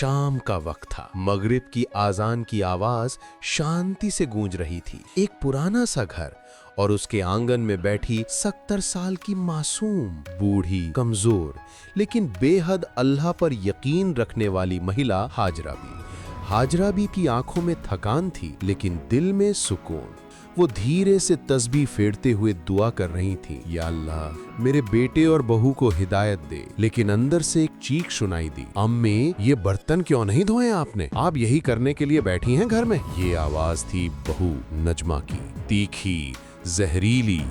शाम का वक्त था। मगरिब की आजान की आवाज शांति से गूंज रही थी। एक पुराना सा घर और उसके आंगन में बैठी 70 साल की मासूम, बूढ़ी, कमजोर लेकिन बेहद अल्लाह पर यकीन रखने वाली महिला हाजरा बी। हाजरा बी की आंखों में थकान थी लेकिन दिल में सुकून। वो धीरे से तस्बीह फेरते हुए दुआ कर रही थी, या अल्लाह मेरे बेटे और बहू को हिदायत दे। लेकिन अंदर से एक चीख सुनाई दी, अम्मी ये बर्तन क्यों नहीं धोए आपने? आप यही करने के लिए बैठी हैं घर में? ये आवाज थी बहू नजमा की, तीखी, जहरीली,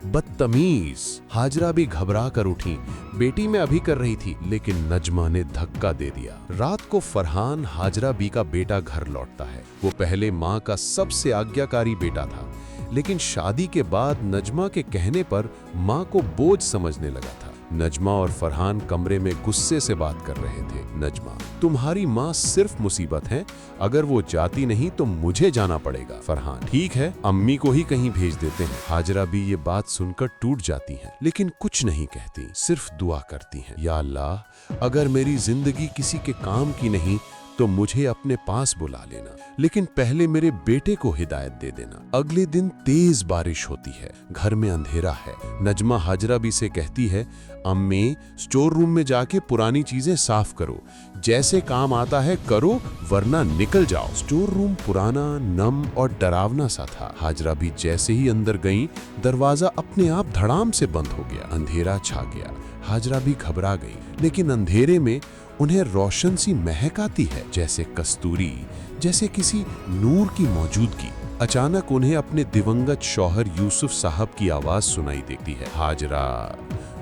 बदतमीज। हाजरा भी घबरा कर उठी। बेटी में अभी कर रही थी लेकिन नजमा ने धक्का दे दिया। रात को फरहान, हाजरा बी का बेटा, घर लौटता है। वो पहले माँ का सबसे आज्ञाकारी बेटा था लेकिन शादी के बाद नजमा के कहने पर माँ को बोझ समझने लगा था। नजमा और फरहान कमरे में गुस्से से बात कर रहे थे। नजमा, तुम्हारी माँ सिर्फ मुसीबत है, अगर वो जाती नहीं तो मुझे जाना पड़ेगा। फरहान, ठीक है, अम्मी को ही कहीं भेज देते हैं। हाजरा भी ये बात सुनकर टूट जाती हैं, लेकिन कुछ नहीं कहती, सिर्फ दुआ करती हैं, या अल्लाह अगर मेरी जिंदगी किसी के काम की नहीं तो मुझे अपने पास बुला लेना, लेकिन पहले मेरे बेटे को हिदायत दे देना। अगले दिन तेज बारिश होती है, घर में अंधेरा है। नजमा हाजरा भी से कहती है, अम्मी स्टोर रूम में जाके पुरानी चीजें साफ करो, जैसे काम आता है करो वरना निकल जाओ। स्टोर रूम पुराना, नम और डरावना सा था। हाजरा भी जैसे ही अंदर गई, दरवाजा अपने आप धड़ाम से बंद हो गया। अंधेरा छा गया। हाजरा भी घबरा गई, लेकिन अंधेरे में उन्हें रोशन सी महक आती है, जैसे कस्तूरी, जैसे किसी नूर की मौजूदगी। अचानक उन्हें अपने दिवंगत शौहर यूसुफ साहब की आवाज सुनाई देती है, हाजरा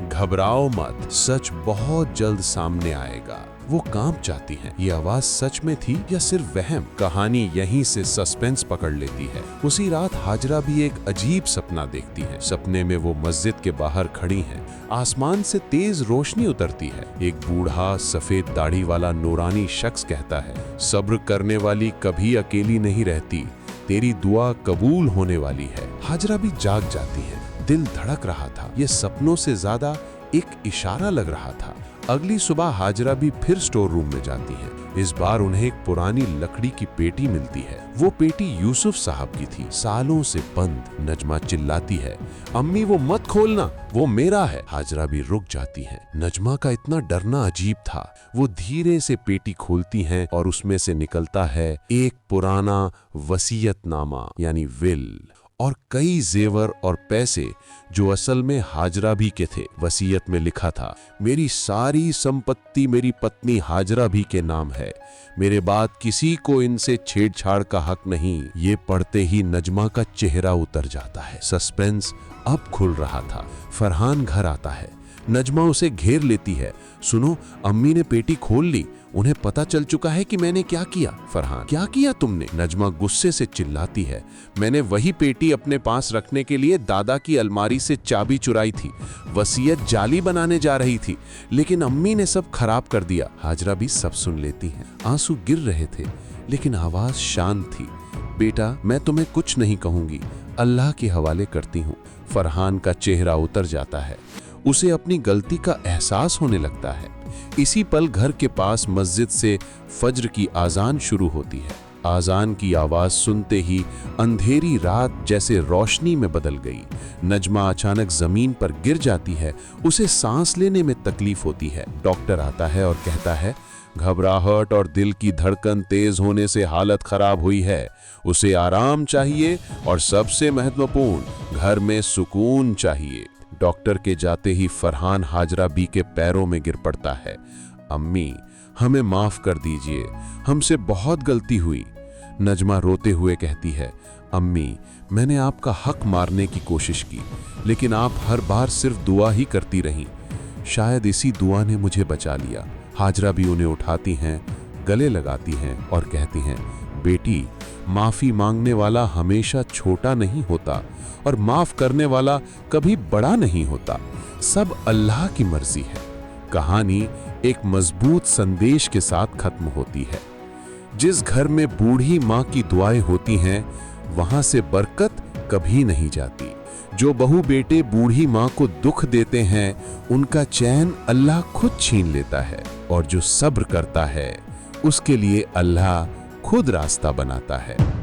घबराओ मत, सच बहुत जल्द सामने आएगा। वो कांप जाती हैं। ये आवाज सच में थी या सिर्फ वहम? कहानी यहीं से सस्पेंस पकड़ लेती है। उसी रात हाजरा भी एक अजीब सपना देखती है। सपने में वो मस्जिद के बाहर खड़ी हैं। आसमान से तेज रोशनी उतरती है। एक बूढ़ा सफेद दाढ़ी वाला नूरानी शख्स कहता है, सब्र करने वाली कभी अकेली नहीं रहती, तेरी दुआ कबूल होने वाली है। हाजरा भी जाग जाती है। दिल धड़क रहा था। ये सपनों से ज्यादा एक इशारा लग रहा था। अगली सुबह हाजरा भी फिर स्टोर रूम में जाती है। इस बार उन्हें एक पुरानी लकड़ी की पेटी मिलती है। वो पेटी यूसुफ साहब की थी, सालों से बंद। नजमा चिल्लाती है, अम्मी वो मत खोलना, वो मेरा है। हाजरा भी रुक जाती है। नजमा का इतना डरना अजीब था। वो धीरे से पेटी खोलती हैं और उसमें से निकलता है एक पुराना वसीयतनामा यानी विल और कई जेवर और पैसे जो असल में हाजरा भी के थे। वसीयत में लिखा था, मेरी सारी संपत्ति मेरी पत्नी हाजरा भी के नाम है, मेरे बाद किसी को इनसे छेड़छाड़ का हक नहीं। ये पढ़ते ही नजमा का चेहरा उतर जाता है। सस्पेंस अब खुल रहा था। फरहान घर आता है। नजमा उसे घेर लेती है, सुनो अम्मी ने पेटी खोल ली, उन्हें पता चल चुका है कि मैंने क्या किया। फरहान, क्या किया तुमने? नजमा गुस्से से चिल्लाती है, मैंने वही पेटी अपने पास रखने के लिए दादा की अलमारी से चाबी चुराई थी। वसीयत जाली बनाने जा रही थी लेकिन अम्मी ने सब खराब कर दिया। हाजरा भी सब सुन लेती हैं। आंसू गिर रहे थे लेकिन आवाज शांत थी, बेटा मैं तुम्हें कुछ नहीं कहूंगी, अल्लाह के हवाले करती हूँ। फरहान का चेहरा उतर जाता है। उसे अपनी गलती का एहसास होने लगता है। इसी पल घर के पास मस्जिद से फज्र की आजान शुरू होती है। आजान की आवाज सुनते ही अंधेरी रात जैसे रोशनी में बदल गई। नजमा अचानक जमीन पर गिर जाती है। उसे सांस लेने में तकलीफ होती है। डॉक्टर आता है और कहता है, घबराहट और दिल की धड़कन तेज होने से हालत खराब हुई है, उसे आराम चाहिए और सबसे महत्वपूर्ण घर में सुकून चाहिए। डॉक्टर के जाते ही फरहान हाजरा बी के पैरों में गिर पड़ता है, अम्मी हमें माफ कर दीजिए, हमसे बहुत गलती हुई। नजमा रोते हुए कहती है, अम्मी मैंने आपका हक मारने की कोशिश की लेकिन आप हर बार सिर्फ दुआ ही करती रहीं, शायद इसी दुआ ने मुझे बचा लिया। हाजरा भी उन्हें उठाती हैं, गले लगाती हैं और कहती हैं, बेटी माफी मांगने वाला हमेशा छोटा नहीं होता और माफ करने वाला कभी बड़ा नहीं होता, सब अल्लाह की मर्जी है। कहानी एक मजबूत संदेश के साथ खत्म होती है। जिस घर में बूढ़ी माँ की दुआएं होती हैं वहां से बरकत कभी नहीं जाती। जो बहू बेटे बूढ़ी माँ को दुख देते हैं उनका चैन अल्लाह खुद छीन लेता है और जो सब्र करता है उसके लिए अल्लाह खुद रास्ता बनाता है।